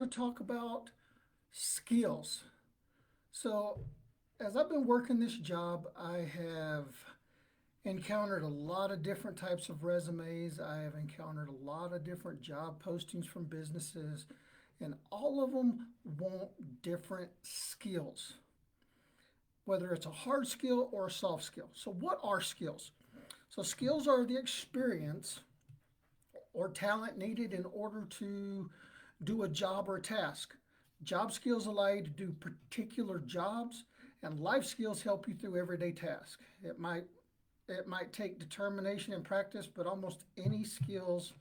to talk about skills. So, as I've been working this job, I have encountered a lot of different types of resumes. I have encountered a lot of different job postings from businesses, and all of them want different skills, whether it's a hard skill or a soft skill. So, what are skills? So, skills are the experience or talent needed in order to do a job or a task. Job skills allow you to do particular jobs, and life skills help you through everyday tasks. It might take determination and practice, but almost any skills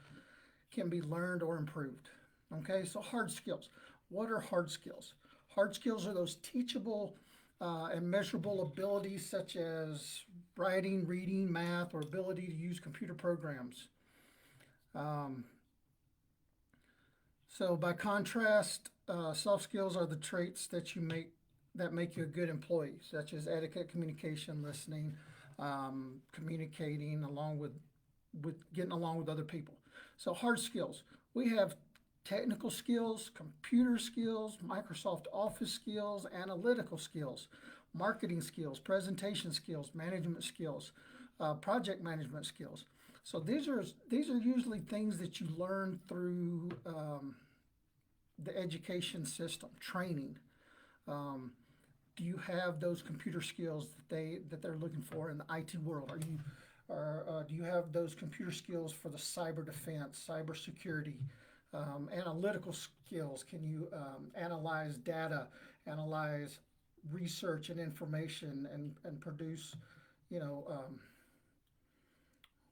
can be learned or improved. Okay, so hard skills. What are hard skills? Hard skills are those teachable and measurable abilities such as writing, reading, math, or ability to use computer programs. Um, so, by contrast, soft skills are the traits that make you a good employee, such as etiquette, communication, listening, communicating, along with getting along with other people. So, hard skills. We have technical skills, computer skills, Microsoft Office skills, analytical skills, marketing skills, presentation skills, management skills, project management skills. So these are usually things that you learn through the education system, training. Um, do you have those computer skills that they're looking for in the IT world? Do you have those computer skills for the cyber defense, cyber security, analytical skills? Can you analyze data, analyze research and information, and produce, you know,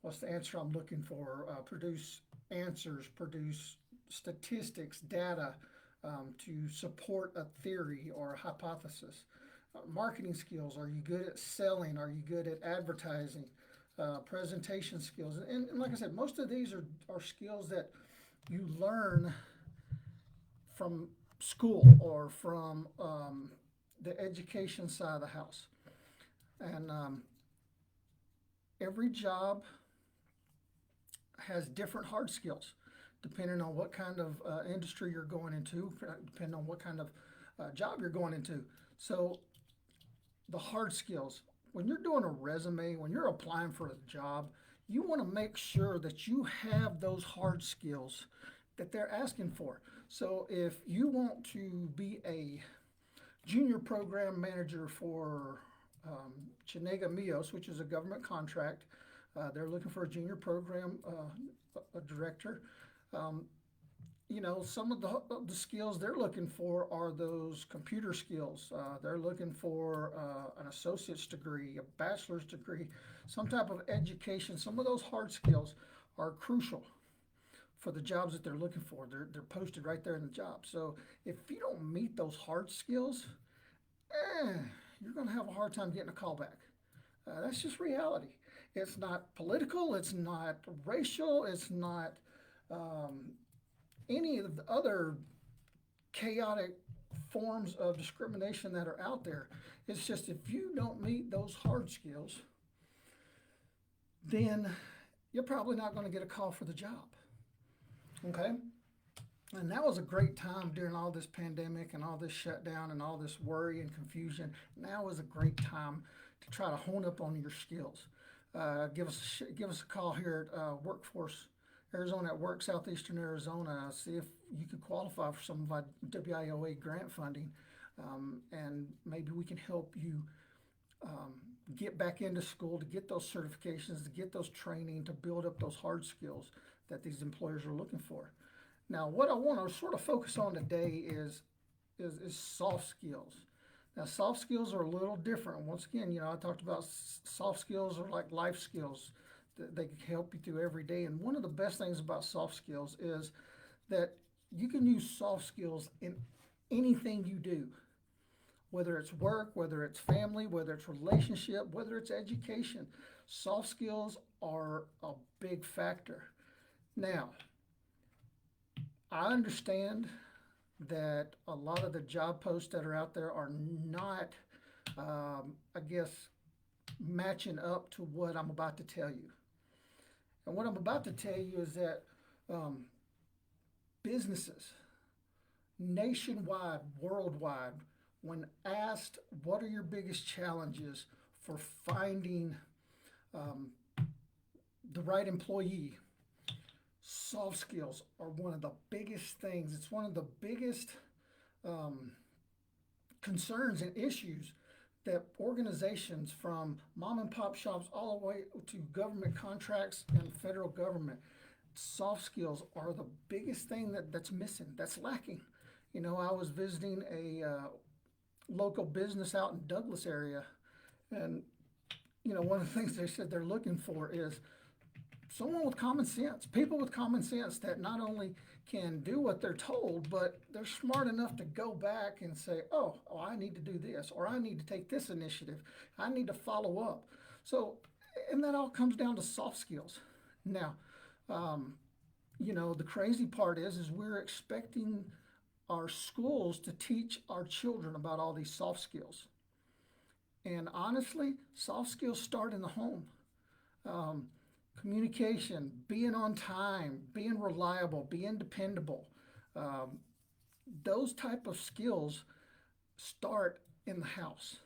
what's the answer I'm looking for? Produce answers, produce statistics, data to support a theory or a hypothesis. Marketing skills. Are you good at selling? Are you good at advertising? Presentation skills. And like I said, most of these are skills that you learn from school or from the education side of the house. And every job has different hard skills depending on what kind of industry you're going into, depending on what kind of job you're going into. So, the hard skills, when you're doing a resume, when you're applying for a job, you want to make sure that you have those hard skills that they're asking for. So, if you want to be a junior program manager for Chinega Mios, which is a government contract, they're looking for a junior program a director. Um, some of the skills they're looking for are those computer skills. They're looking for an associate's degree, a bachelor's degree, some type of education. Some of those hard skills are crucial for the jobs that they're looking for. They're posted right there in the job. So if you don't meet those hard skills, eh, you're going to have a hard time getting a call back. That's just reality. It's not political, it's not racial, it's not um, any of the other chaotic forms of discrimination that are out there. It's just if you don't meet those hard skills, then you're probably not going to get a call for the job. Okay? And that was a great time during all this pandemic and all this shutdown and all this worry and confusion. Now is a great time to try to hone up on your skills. Give us a call here at Workforce Arizona at Work-Southeastern Arizona. See if you could qualify for some of our WIOA grant funding, and maybe we can help you get back into school to get those certifications, to get those training, to build up those hard skills that these employers are looking for. Now, what I want to sort of focus on today is soft skills. Now, soft skills are a little different. Once again, I talked about soft skills are like life skills that they can help you through every day. And one of the best things about soft skills is that you can use soft skills in anything you do, whether it's work, whether it's family, whether it's relationship, whether it's education. Soft skills are a big factor. Now, I understand that a lot of the job posts that are out there are not, I guess, matching up to what I'm about to tell you. And what I'm about to tell you is that businesses nationwide, worldwide, when asked what are your biggest challenges for finding the right employee, soft skills are one of the biggest things. It's one of the biggest concerns and issues that organizations from mom and pop shops all the way to government contracts and federal government, soft skills are the biggest thing that's missing, that's lacking. I was visiting a local business out in Douglas area, and one of the things they said they're looking for is someone with common sense, people with common sense that not only can do what they're told, but they're smart enough to go back and say, oh, I need to do this, or I need to take this initiative, I need to follow up. So, and that all comes down to soft skills. Now, the crazy part is we're expecting our schools to teach our children about all these soft skills. And honestly, soft skills start in the home. Communication, being on time, being reliable, being dependable. Those type of skills start in the house.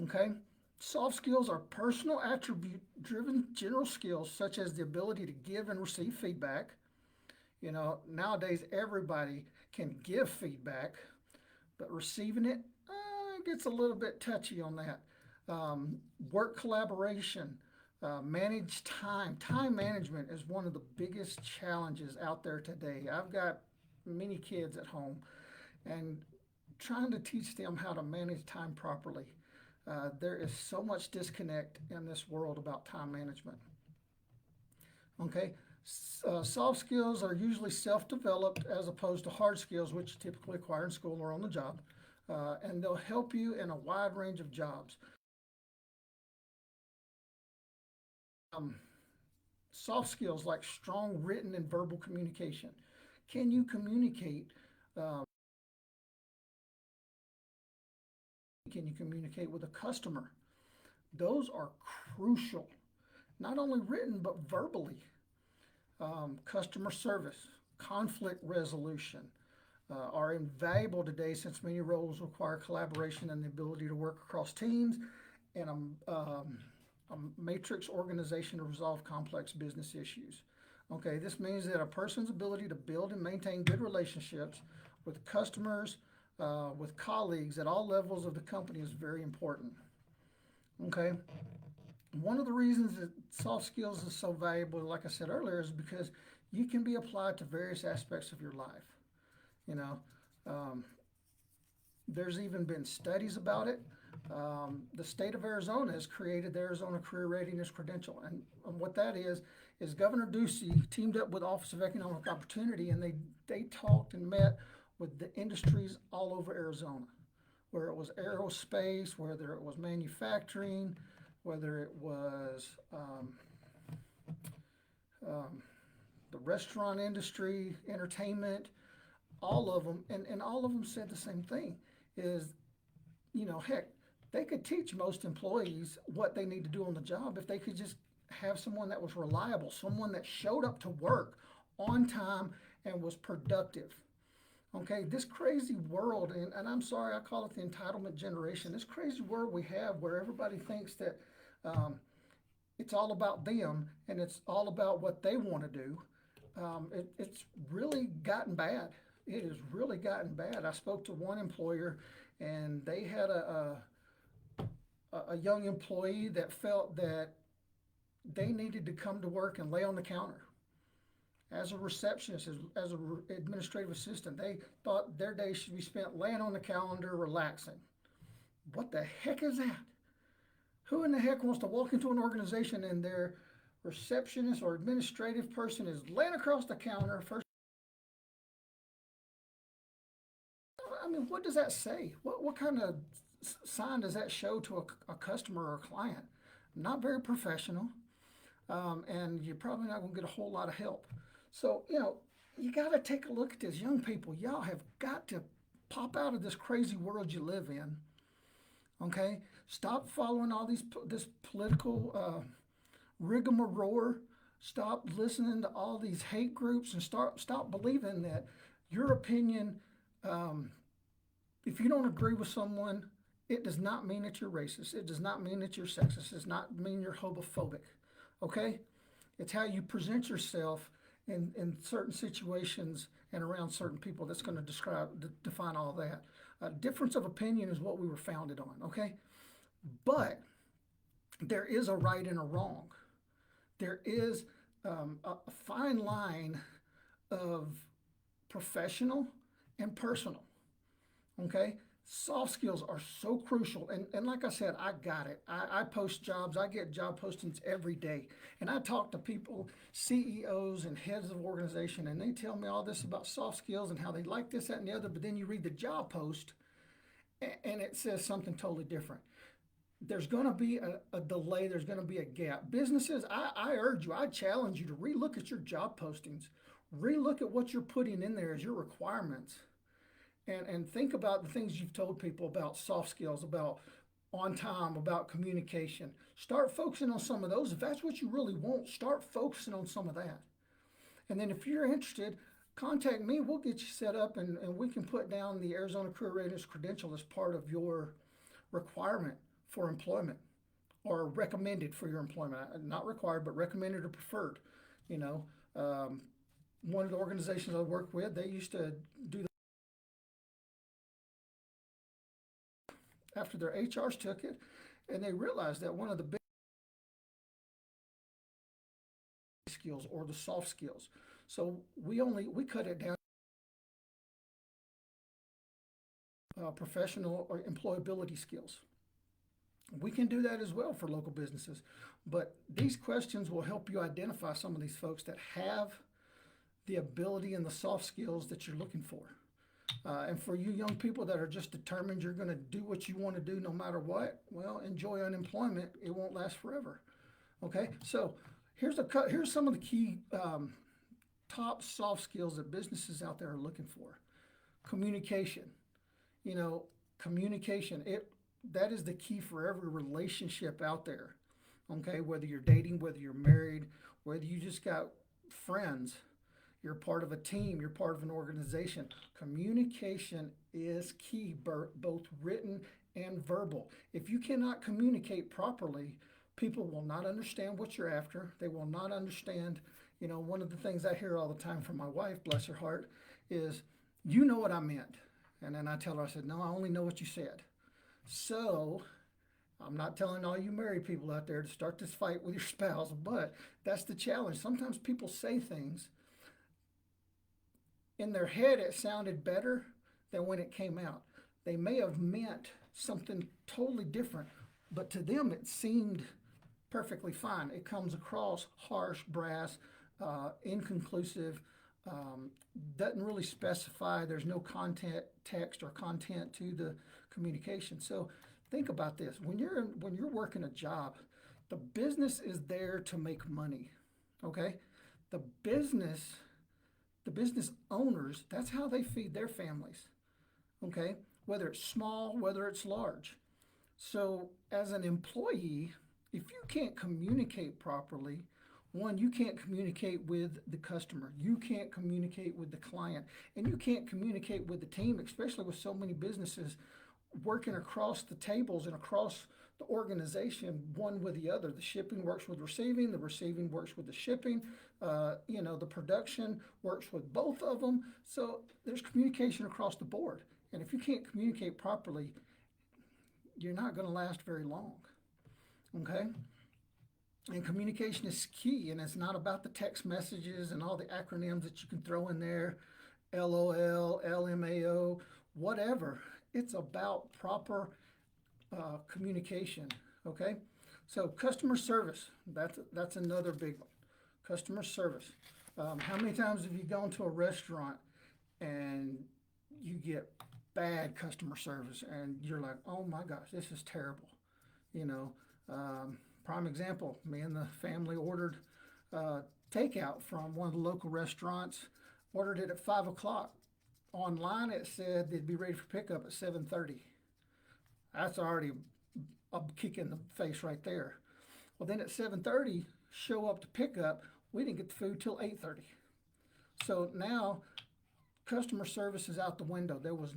Okay? Soft skills are personal attribute-driven general skills such as the ability to give and receive feedback. Nowadays everybody can give feedback, but receiving it gets a little bit touchy on that. Work collaboration, manage time. Time management is one of the biggest challenges out there today. I've got many kids at home, and trying to teach them how to manage time properly. There is so much disconnect in this world about time management. Okay, soft skills are usually self-developed as opposed to hard skills, which you typically acquire in school or on the job. And they'll help you in a wide range of jobs. Soft skills like strong written and verbal communication. Can you communicate? Can you communicate with a customer? Those are crucial, not only written but verbally. Customer service, conflict resolution are invaluable today since many roles require collaboration and the ability to work across teams and a matrix organization to resolve complex business issues. Okay, this means that a person's ability to build and maintain good relationships with customers, with colleagues at all levels of the company is very important. Okay, one of the reasons that soft skills is so valuable, like I said earlier, is because you can be applied to various aspects of your life. There's even been studies about it. The state of Arizona has created the Arizona Career Readiness Credential. And what that is Governor Ducey teamed up with Office of Economic Opportunity, and they talked and met with the industries all over Arizona, where it was aerospace, whether it was manufacturing, whether it was the restaurant industry, entertainment, all of them, and all of them said the same thing is, heck, they could teach most employees what they need to do on the job if they could just have someone that was reliable, someone that showed up to work on time and was productive. Okay, this crazy world, and I'm sorry, I call it the entitlement generation, this crazy world we have where everybody thinks that it's all about them and it's all about what they want to do, it's really gotten bad. It has really gotten bad. I spoke to one employer, and they had a young employee that felt that they needed to come to work and lay on the counter. As a receptionist, as an administrative assistant, they thought their day should be spent laying on the calendar, relaxing. What the heck is that? Who in the heck wants to walk into an organization and their receptionist or administrative person is laying across the counter first? I mean, what does that say? What kind of sign does that show to a customer or a client? Not very professional, and you're probably not going to get a whole lot of help. So, you got to take a look at this. Young people, y'all have got to pop out of this crazy world you live in. Okay? Stop following all this political rigmarole. Stop listening to all these hate groups and stop believing that your opinion Um, if you don't agree with someone, it does not mean that you're racist. It does not mean that you're sexist. It does not mean you're homophobic. Okay? It's how you present yourself in certain situations and around certain people that's going to define all that. Difference of opinion is what we were founded on. Okay? But there is a right and a wrong. There is a fine line of professional and personal. Okay? Soft skills are so crucial. And like I said, I got it. I post jobs, I get job postings every day. And I talk to people, CEOs and heads of organization, and they tell me all this about soft skills and how they like this, that, and the other. But then you read the job post and it says something totally different. There's going to be a delay, there's going to be a gap. Businesses, I urge you, I challenge you to relook at your job postings, relook at what you're putting in there as your requirements, and think about the things you've told people about soft skills, about on time, about communication. Start focusing on some of those. If that's what you really want, start focusing on some of that. And then if you're interested, contact me. We'll get you set up and we can put down the Arizona Career Readiness Credential as part of your requirement for employment, or recommended for your employment. Not required, but recommended or preferred. You know, one of the organizations I work with, they used to do after their HRs took it, and they realized that one of the big skills or the soft skills. So we cut it down professional or employability skills. We can do that as well for local businesses, but these questions will help you identify some of these folks that have the ability and the soft skills that you're looking for. And for you young people that are just determined you're going to do what you want to do no matter what, well, enjoy unemployment. It won't last forever. Okay, so here's some of the key top soft skills that businesses out there are looking for. Communication. You know, communication. That is the key for every relationship out there. Okay, whether you're dating, whether you're married, whether you just got friends, you're part of a team, you're part of an organization. Communication is key, both written and verbal. If you cannot communicate properly, people will not understand what you're after. They will not understand. You know, one of the things I hear all the time from my wife, bless her heart, is, you know what I meant. And then I tell her, I said, no, I only know what you said. So I'm not telling all you married people out there to start this fight with your spouse, but that's the challenge. Sometimes people say things in their head, it sounded better than when it came out. They may have meant something totally different, but to them it seemed perfectly fine. It comes across harsh, brass, inconclusive, doesn't really specify. There's no content, text, or content to the communication. So think about this: when you're working a job, the business is there to make money. Okay, the business owners, that's how they feed their families. Okay, whether it's small, whether it's large. So as an employee, if you can't communicate properly, one, you can't communicate with the customer, you can't communicate with the client, and you can't communicate with the team, especially with so many businesses working across the tables and across the organization, one with the other. The shipping works with receiving, the receiving works with the shipping, the production works with both of them. So there's communication across the board. And if you can't communicate properly, you're not going to last very long. Okay? And communication is key, and it's not about the text messages and all the acronyms that you can throw in there, LOL, LMAO, whatever. It's about proper communication, okay? So customer service, that's another big one. Customer service. How many times have you gone to a restaurant and you get bad customer service and you're like, oh my gosh, this is terrible, you know? Prime example, me and the family ordered takeout from one of the local restaurants, ordered it at 5 o'clock. Online it said they'd be ready for pickup at 7:30. That's already a kick in the face right there. Well, then at 7:30, show up to pick up, we didn't get the food till 8:30. So now customer service is out the window. There was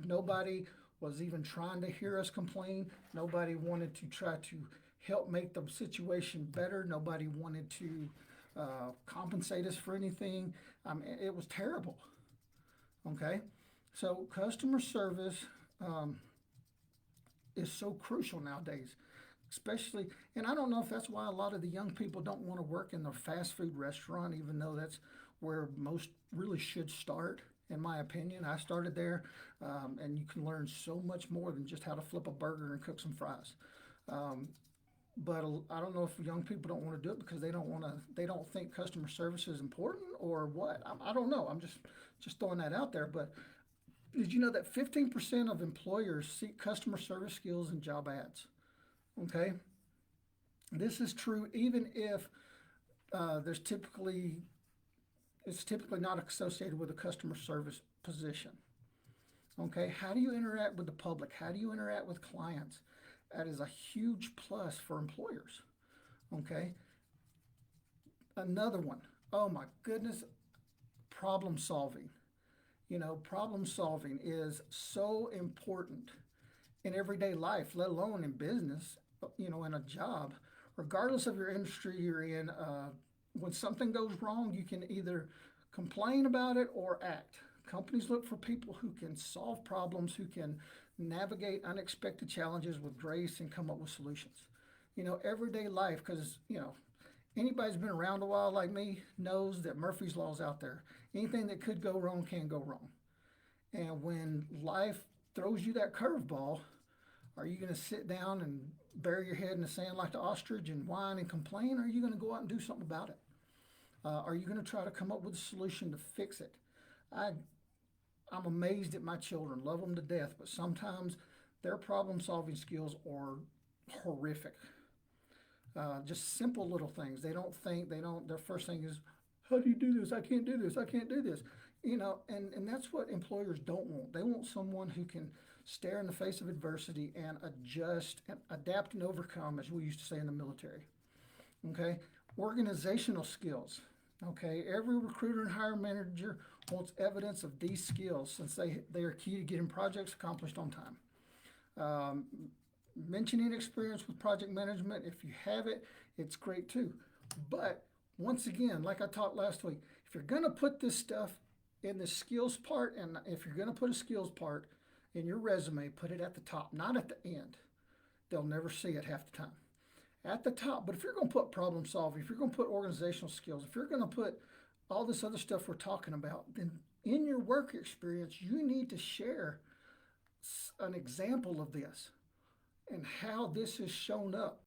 nobody was even trying to hear us complain. Nobody wanted to try to help make the situation better. Nobody wanted to compensate us for anything. It was terrible. Okay, so customer service is so crucial nowadays, especially, and I don't know if that's why a lot of the young people don't want to work in the fast food restaurant, even though that's where most really should start. In my opinion, I started there, and you can learn so much more than just how to flip a burger and cook some fries. But I don't know if young people don't want to do it because they don't think customer service is important or what. I don't know. I'm just throwing that out there. But did you know that 15% of employers seek customer service skills in job ads? Okay, this is true even if it's typically not associated with a customer service position. Okay, how do you interact with the public? How do you interact with clients? That is a huge plus for employers. Okay, another one. Oh my goodness, problem solving. Problem solving is so important in everyday life, let alone in business, in a job, regardless of your industry you're in. When something goes wrong, you can either complain about it or act. Companies look for people who can solve problems, who can navigate unexpected challenges with grace and come up with solutions. Everyday life, because, anybody's been around a while like me knows that Murphy's Law is out there. Anything that could go wrong can go wrong. And when life throws you that curveball, are you going to sit down and bury your head in the sand like the ostrich and whine and complain, or are you going to go out and do something about it? Are you going to try to come up with a solution to fix it? I'm amazed at my children, love them to death, but sometimes their problem-solving skills are horrific. Just simple little things. Their first thing is, how do you do this? I can't do this. I can't do this. And that's what employers don't want. They want someone who can stare in the face of adversity and adjust and adapt and overcome, as we used to say in the military. Okay, organizational skills. Okay, every recruiter and hiring manager wants evidence of these skills since they are key to getting projects accomplished on time. Mentioning experience with project management, if you have it, it's great too. But once again, like I taught last week, if you're going to put this stuff in the skills part, and if you're going to put a skills part in your resume, put it at the top, not at the end. They'll never see it half the time. At the top, but if you're going to put problem solving, if you're going to put organizational skills, if you're going to put all this other stuff we're talking about, then in your work experience, you need to share an example of this and how this has shown up.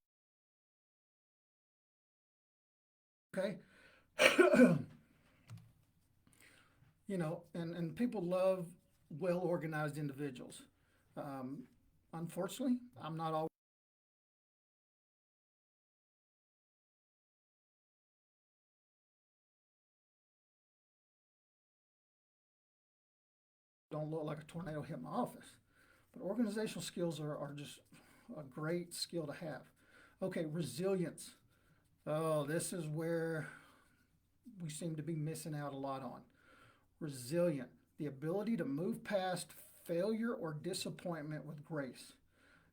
Okay? And people love well-organized individuals. Unfortunately, I'm not always. Don't look like a tornado hit my office. But organizational skills are just a great skill to have. Okay, resilience. Oh, this is where we seem to be missing out a lot on. Resilient, the ability to move past failure or disappointment with grace.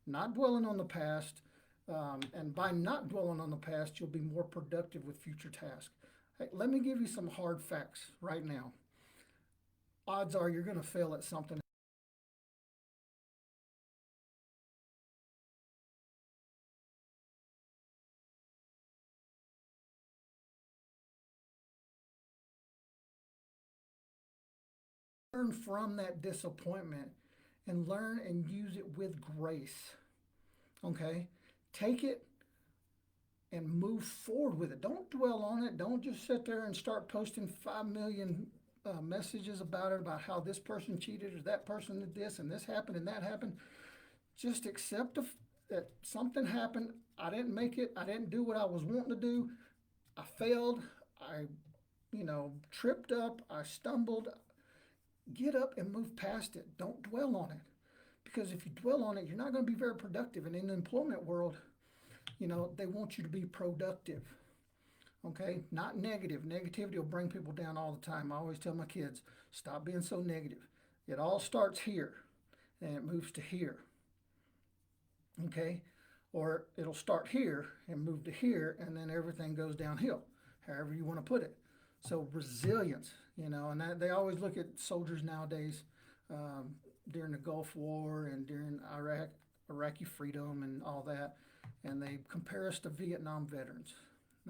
Not dwelling on the past, and by not dwelling on the past, you'll be more productive with future tasks. Hey, let me give you some hard facts right now. Odds are you're going to fail at something. Learn from that disappointment and learn and use it with grace. Okay? Take it and move forward with it. Don't dwell on it. Don't just sit there and start posting 5 million messages about it, about how this person cheated or that person did this and this happened and that happened. Just accept that something happened. I didn't make it. I didn't do what I was wanting to do. I failed. I, tripped up. I stumbled. Get up and move past it. Don't dwell on it. Because if you dwell on it, you're not going to be very productive. And in the employment world, they want you to be productive. Okay, not negative. Negativity will bring people down all the time. I always tell my kids, stop being so negative. It all starts here and it moves to here. Okay, or it'll start here and move to here, and then everything goes downhill, however you want to put it. So resilience, and they always look at soldiers nowadays, during the Gulf War and during Iraqi freedom and all that, and they compare us to Vietnam veterans,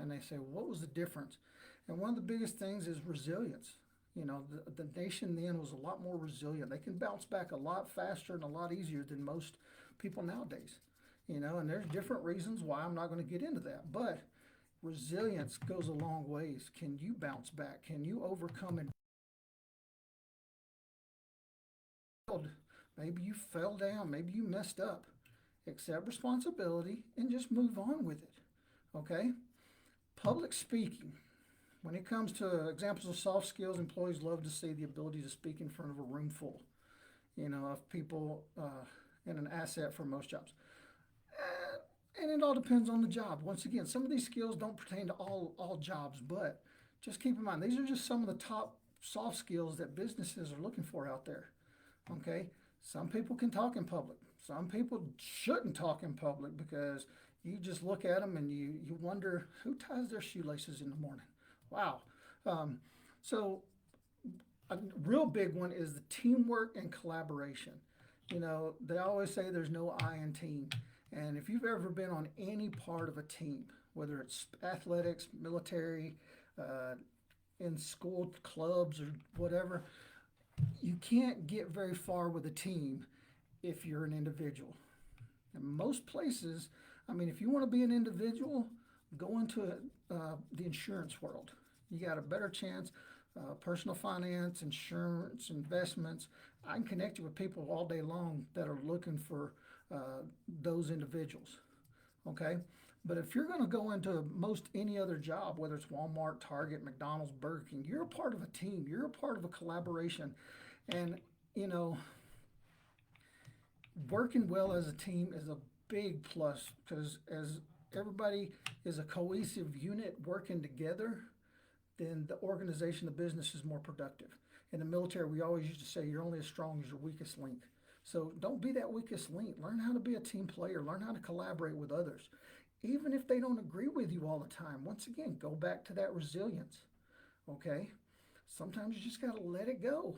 and they say, what was the difference? And one of the biggest things is resilience. The nation then was a lot more resilient. They can bounce back a lot faster and a lot easier than most people nowadays. And there's different reasons why. I'm not going to get into that, but resilience goes a long ways. Can you bounce back? Can you overcome it? Maybe you fell down, maybe you messed up. Accept responsibility and just move on with it. Okay? Public speaking. When it comes to examples of soft skills, employees love to see the ability to speak in front of a room full, of people, and an asset for most jobs. And it all depends on the job. Once again, some of these skills don't pertain to all jobs, but just keep in mind, these are just some of the top soft skills that businesses are looking for out there. Okay? Some people can talk in public. Some people shouldn't talk in public because you just look at them and you wonder who ties their shoelaces in the morning. Wow. So a real big one is the teamwork and collaboration. They always say there's no I in team. And if you've ever been on any part of a team, whether it's athletics, military, in school clubs or whatever, you can't get very far with a team if you're an individual. In most places, if you want to be an individual, go into the insurance world. You got a better chance. Personal finance, insurance, investments. I can connect you with people all day long that are looking for those individuals. Okay? But if you're going to go into most any other job, whether it's Walmart, Target, McDonald's, Burger King, you're a part of a team. You're a part of a collaboration. And, working well as a team is a big plus because as everybody is a cohesive unit working together, then the organization, the business is more productive. In the military, we always used to say you're only as strong as your weakest link. So don't be that weakest link. Learn how to be a team player. Learn how to collaborate with others. Even if they don't agree with you all the time, once again, go back to that resilience. Okay? Sometimes you just got to let it go.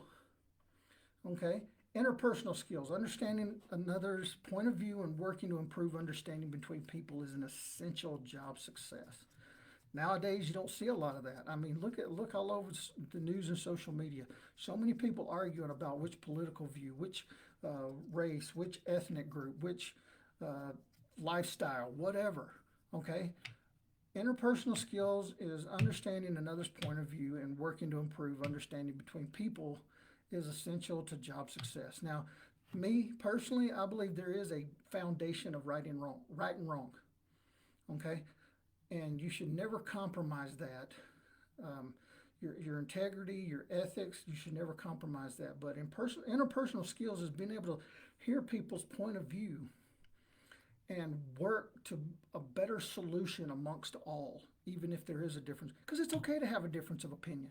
Okay? Interpersonal skills, understanding another's point of view and working to improve understanding between people is an essential job success. Nowadays, you don't see a lot of that. Look all over the news and social media. So many people arguing about which political view, which race, which ethnic group, which lifestyle, whatever. Okay? Interpersonal skills is understanding another's point of view and working to improve understanding between people is essential to job success. Now, me personally, I believe there is a foundation of right and wrong. Okay? And you should never compromise that. Your integrity, your ethics, you should never compromise that. But interpersonal skills is being able to hear people's point of view and work to a better solution amongst all, even if there is a difference. Because it's okay to have a difference of opinion.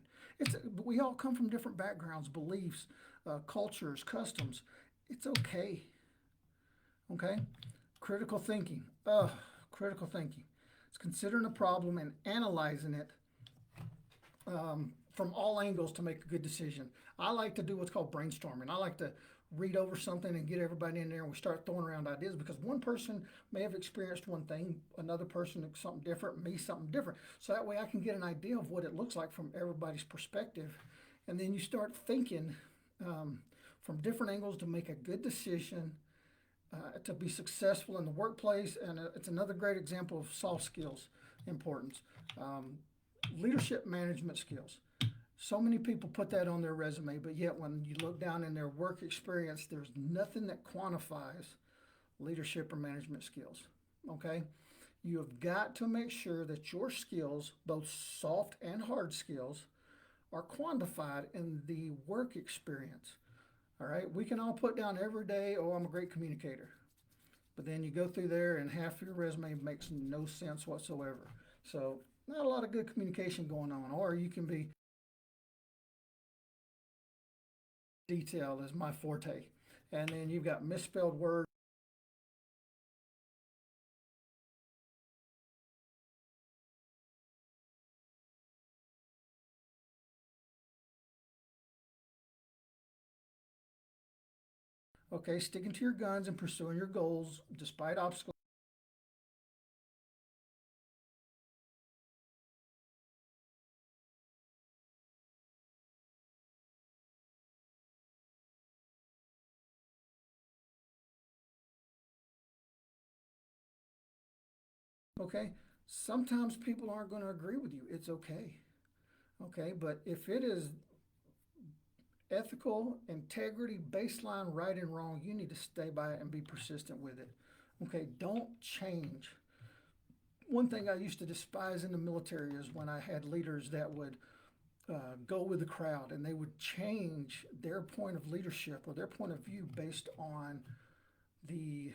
We all come from different backgrounds, beliefs, cultures, customs. It's okay. Okay? Critical thinking. Critical thinking. It's considering a problem and analyzing it from all angles to make a good decision. I like to do what's called brainstorming. I like to read over something and get everybody in there and we start throwing around ideas because one person may have experienced one thing, another person something different, me something different. So that way I can get an idea of what it looks like from everybody's perspective. And then you start thinking from different angles to make a good decision to be successful in the workplace. And it's another great example of soft skills importance. Leadership management skills. So many people put that on their resume, but yet when you look down in their work experience, there's nothing that quantifies leadership or management skills, okay? You have got to make sure that your skills, both soft and hard skills, are quantified in the work experience, all right? We can all put down every day, oh, I'm a great communicator. But then you go through there and half your resume makes no sense whatsoever. So not a lot of good communication going on, or you can be detailed is my forte. And then you've got misspelled words. Okay, sticking to your guns and pursuing your goals despite obstacles. Okay, sometimes people aren't going to agree with you. It's okay. Okay, but if it is ethical, integrity, baseline, right and wrong, you need to stay by it and be persistent with it. Okay, don't change. One thing I used to despise in the military is when I had leaders that would go with the crowd and they would change their point of leadership or their point of view based on the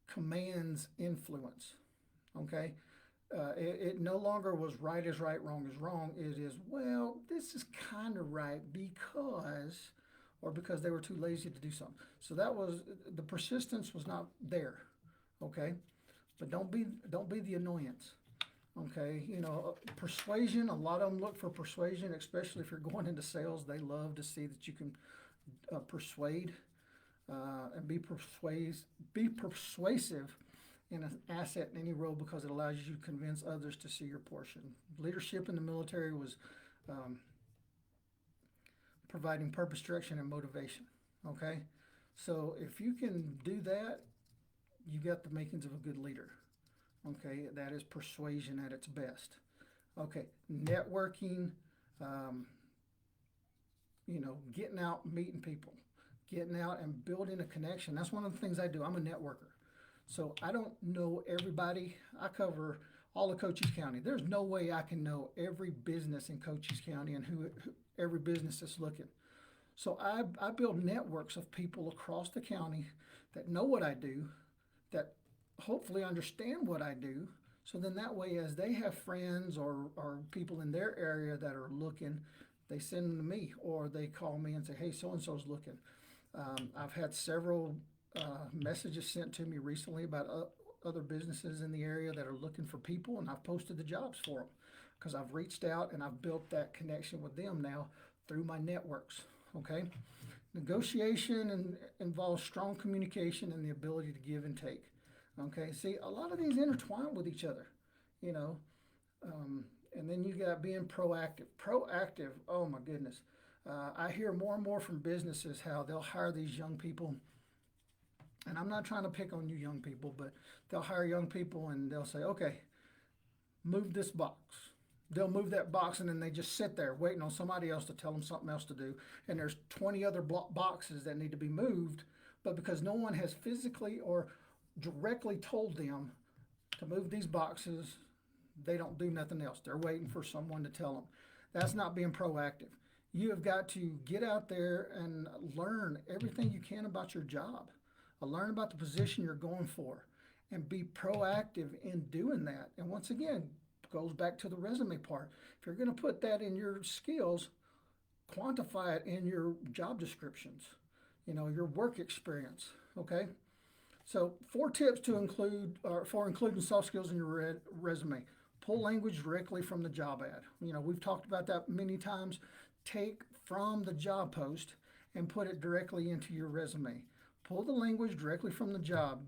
command's influence. Okay, it no longer was right is right, wrong is wrong. It is, well, this is kind of right because, or because they were too lazy to do something. So that was the persistence was not there. Okay, but don't be the annoyance. Okay, persuasion. A lot of them look for persuasion, especially if you're going into sales. They love to see that you can persuade and be persuasive in an asset in any role because it allows you to convince others to see your portion. Leadership in the military was um, providing purpose, direction, and motivation. Okay, so if you can do that, you got the makings of a good leader. Okay, that is persuasion at its best. Okay, networking, um, getting out, meeting people, getting out and building a connection. That's one of the things I do. I'm a networker. So I don't know everybody. I cover all of Cochise County. There's no way I can know every business in Cochise County and who every business is looking. So I build networks of people across the county that know what I do, that hopefully understand what I do. So then that way, as they have friends or people in their area that are looking, they send them to me or they call me and say, hey, so and so's looking. I've had several messages sent to me recently about other businesses in the area that are looking for people, and I've posted the jobs for them because I've reached out and I've built that connection with them now through my networks. Okay, negotiation involves strong communication and the ability to give and take. Okay, see, a lot of these intertwine with each other, you know. And then you got being proactive. Proactive, oh my goodness. I hear more and more from businesses how they'll hire these young people, and I'm not trying to pick on you young people, but they'll hire young people and they'll say, okay, move this box. They'll move that box and then they just sit there waiting on somebody else to tell them something else to do. And there's 20 other boxes that need to be moved, but because no one has physically or directly told them to move these boxes, they don't do nothing else. They're waiting for someone to tell them. That's not being proactive. You have got to get out there and learn everything you can about your job. Learn about the position you're going for and be proactive in doing that. And once again, goes back to the resume part. If you're going to put that in your skills, quantify it in your job descriptions, your work experience. Okay. So 4 tips to include for including soft skills in your resume. Pull language directly from the job ad. We've talked about that many times. Take from the job post and put it directly into your resume. Pull the language directly from the job.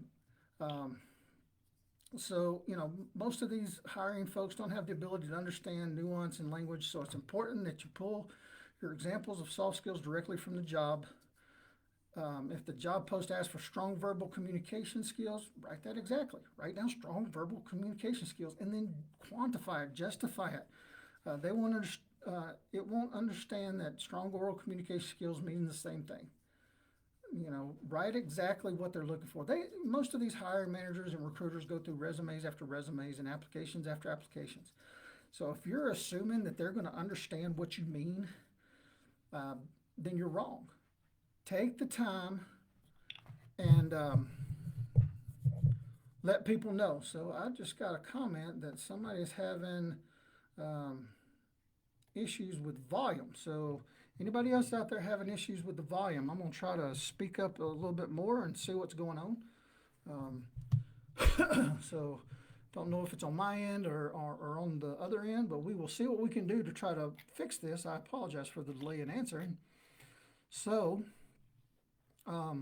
So, most of these hiring folks don't have the ability to understand nuance in language, so it's important that you pull your examples of soft skills directly from the job. If the job post asks for strong verbal communication skills, write that exactly. Write down strong verbal communication skills and then quantify it, justify it. It won't understand that strong oral communication skills mean the same thing. Write exactly what they're looking for. Most of these hiring managers and recruiters go through resumes after resumes and applications after applications. So if you're assuming that they're going to understand what you mean, then you're wrong. Take the time and let people know. So I just got a comment that somebody is having um, issues with volume. So anybody else out there having issues with the volume, I'm going to try to speak up a little bit more and see what's going on. So don't know if it's on my end or on the other end, but we will see what we can do to try to fix this. I apologize for the delay in answering. So I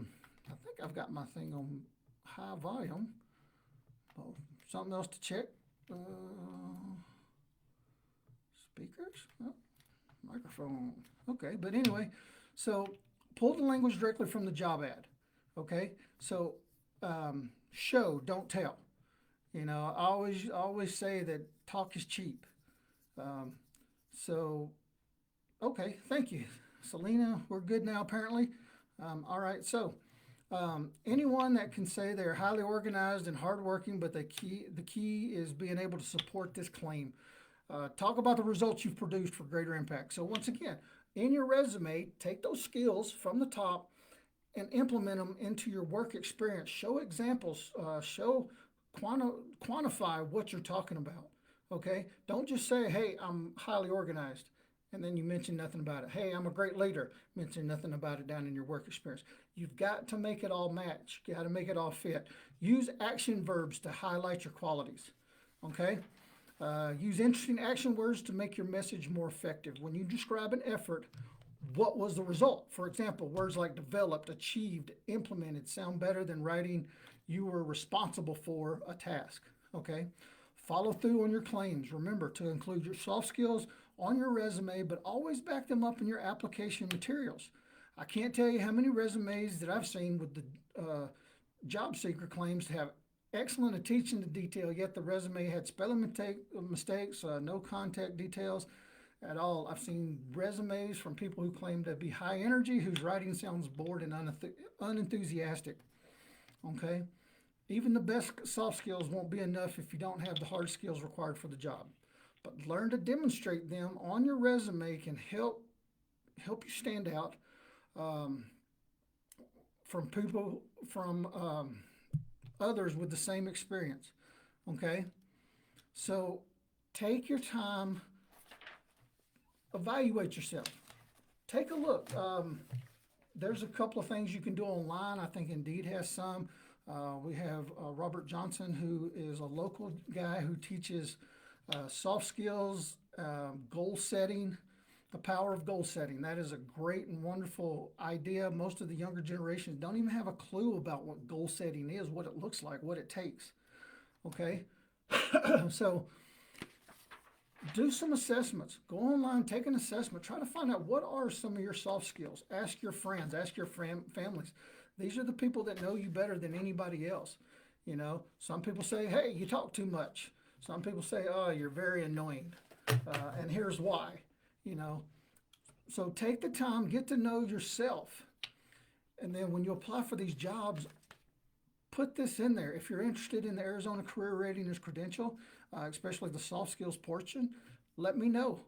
think I've got my thing on high volume. Oh, something else to check. Speakers? Oh, microphone. Okay, but anyway, so pull the language directly from the job ad. Okay, so show, don't tell. You know, I always say that talk is cheap. Um, so, okay, thank you, Selena. We're good now, apparently. All right, so anyone that can say they're highly organized and hardworking, but the key is being able to support this claim. Talk about the results you've produced for greater impact. So once again, in your resume, take those skills from the top and implement them into your work experience. Show examples. Quantify what you're talking about. Okay, don't just say, "Hey, I'm highly organized," and then you mention nothing about it. "Hey, I'm a great leader," mention nothing about it down in your work experience. You've got to make it all match. You got to make it all fit. Use action verbs to highlight your qualities. Okay. Use interesting action words to make your message more effective. When you describe an effort, what was the result? For example, words like developed, achieved, implemented sound better than writing you were responsible for a task. Okay? Follow through on your claims. Remember to include your soft skills on your resume, but always back them up in your application materials. I can't tell you how many resumes that I've seen with the job seeker claims to have excellent attention to detail, yet the resume had spelling mistakes, no contact details at all. I've seen resumes from people who claim to be high energy, whose writing sounds bored and unenthusiastic. Okay? Even the best soft skills won't be enough if you don't have the hard skills required for the job. But learn to demonstrate them on your resume can help you stand out from people from others with the same experience. Okay? So take your time, evaluate yourself. Take a look. There's a couple of things you can do online. I think Indeed has some. We have Robert Johnson, who is a local guy who teaches soft skills, goal setting, the power of goal setting. That is a great and wonderful idea. Most of the younger generations don't even have a clue about what goal setting is, what it looks like, what it takes. Okay? So do some assessments. Go online, take an assessment. Try to find out what are some of your soft skills. Ask your friends, ask your families. These are the people that know you better than anybody else. You know, some people say, "Hey, you talk too much." Some people say, "Oh, you're very annoying." And here's why. You know, so take the time, get to know yourself. And then when you apply for these jobs, put this in there. If you're interested in the Arizona Career Readiness Credential, especially the soft skills portion, let me know.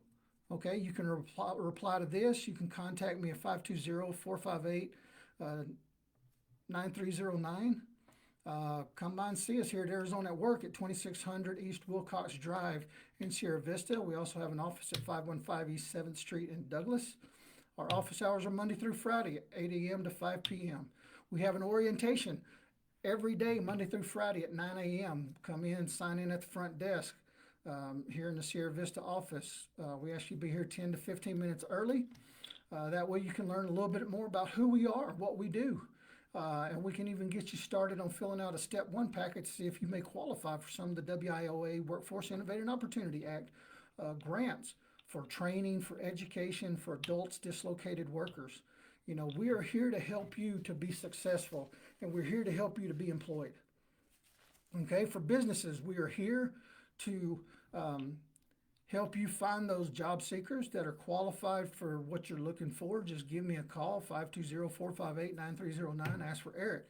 Okay, you can reply to this. You can contact me at 520-458-9309. Come by and see us here at Arizona at Work at 2600 East Wilcox Drive in Sierra Vista. We also have an office at 515 East 7th Street in Douglas. Our office hours are Monday through Friday at 8 a.m. to 5 p.m. We have an orientation every day, Monday through Friday at 9 a.m. Come in, sign in at the front desk here in the Sierra Vista office. We ask you to be here 10 to 15 minutes early. That way you can learn a little bit more about who we are, what we do. And we can even get you started on filling out a Step 1 packet to see if you may qualify for some of the WIOA Workforce Innovative and Opportunity Act grants for training, for education, for adults, dislocated workers. You know, we are here to help you to be successful, and we're here to help you to be employed. Okay, for businesses, we are here to help you find those job seekers that are qualified for what you're looking for. Just give me a call, 520-458-9309. Ask for Eric.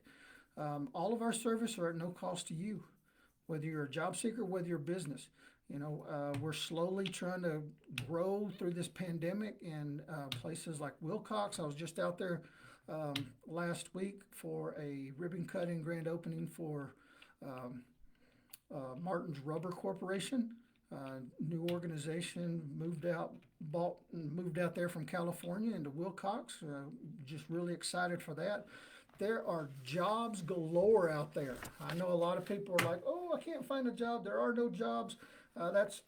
All of our services are at no cost to you, whether you're a job seeker, whether you're a business. You know, we're slowly trying to grow through this pandemic in places like Wilcox. I was just out there last week for a ribbon cutting grand opening for Martin's Rubber Corporation, new organization, moved out there from California into Wilcox. Just really excited for that. There are jobs galore out there. I know a lot of people are like, oh, I can't find a job. There are no jobs. That's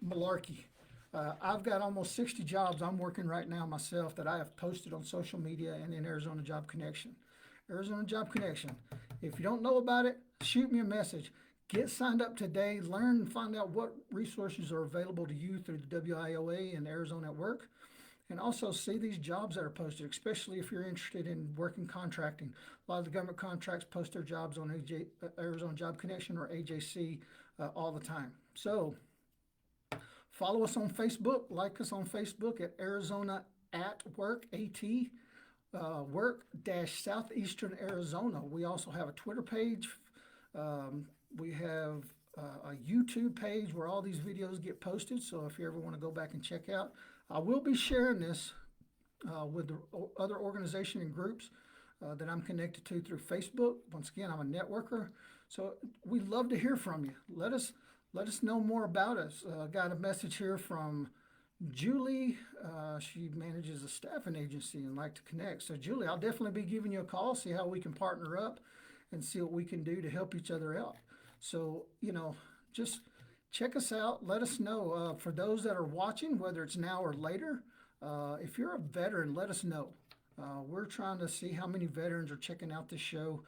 malarkey. I've got almost 60 jobs I'm working right now myself that I have posted on social media and in Arizona Job Connection. Arizona Job Connection. If you don't know about it, shoot me a message. Get signed up today. Learn and find out what resources are available to you through the WIOA and Arizona at Work. And also see these jobs that are posted, especially if you're interested in working contracting. A lot of the government contracts post their jobs on Arizona Job Connection or AJC all the time. So follow us on Facebook. Like us on Facebook at Arizona at Work, AT, Work-Southeastern Arizona. We also have a Twitter page. We have a YouTube page where all these videos get posted. So if you ever want to go back and check out, I will be sharing this with the other organization and groups that I'm connected to through Facebook. Once again, I'm a networker, so we'd love to hear from you. Let us know more about us. Got a message here from Julie. She manages a staffing agency and like to connect. So Julie, I'll definitely be giving you a call, see how we can partner up and see what we can do to help each other out. So, just check us out. Let us know. For those that are watching, whether it's now or later, if you're a veteran, let us know. We're trying to see how many veterans are checking out this show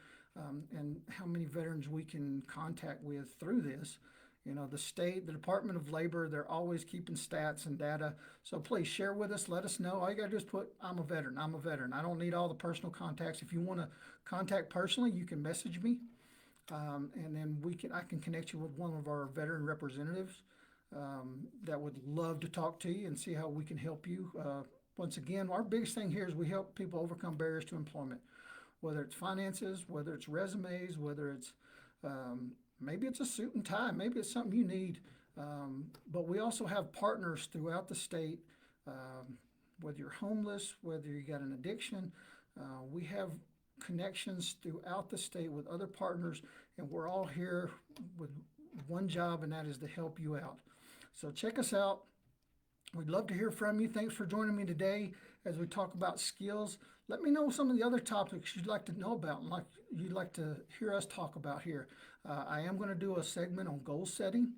and how many veterans we can contact with through this. The state, the Department of Labor, they're always keeping stats and data. So please share with us. Let us know. All you got to do is put, I'm a veteran. I'm a veteran. I don't need all the personal contacts. If you want to contact personally, you can message me. And then I can connect you with one of our veteran representatives that would love to talk to you and see how we can help you. Once again, our biggest thing here is we help people overcome barriers to employment, whether it's finances, whether it's resumes, whether it's maybe it's a suit and tie, maybe it's something you need. But we also have partners throughout the state, whether you're homeless, whether you got an addiction. We have connections throughout the state with other partners, and we're all here with one job, and that is to help you out. So check us out. We'd love to hear from you. Thanks for joining me today as we talk about skills. Let me know some of the other topics you'd like to know about and you'd like to hear us talk about here. I am going to do a segment on goal setting,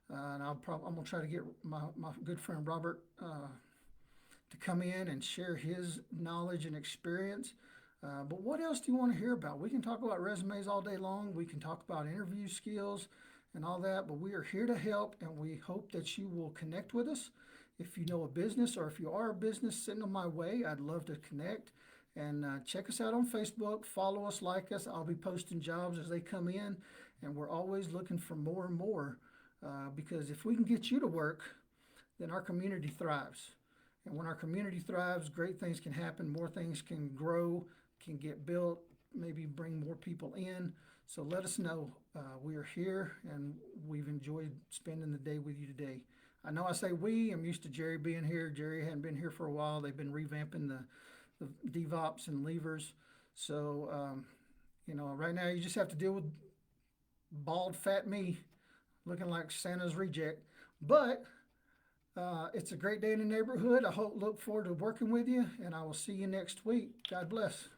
and I'm going to try to get my good friend Robert to come in and share his knowledge and experience. But what else do you want to hear about? We can talk about resumes all day long. We can talk about interview skills and all that, but we are here to help, and we hope that you will connect with us. If you know a business or if you are a business, send them my way. I'd love to connect. And check us out on Facebook. Follow us, like us. I'll be posting jobs as they come in, and we're always looking for more and more because if we can get you to work, then our community thrives. And when our community thrives, great things can happen. More things can grow, can get built, maybe bring more people in. So let us know. We are here, and we've enjoyed spending the day with you today. I know I say we. I'm used to Jerry being here. Jerry hadn't been here for a while. They've been revamping the DevOps and levers. So, right now you just have to deal with bald, fat me looking like Santa's reject. But it's a great day in the neighborhood. Look forward to working with you, and I will see you next week. God bless.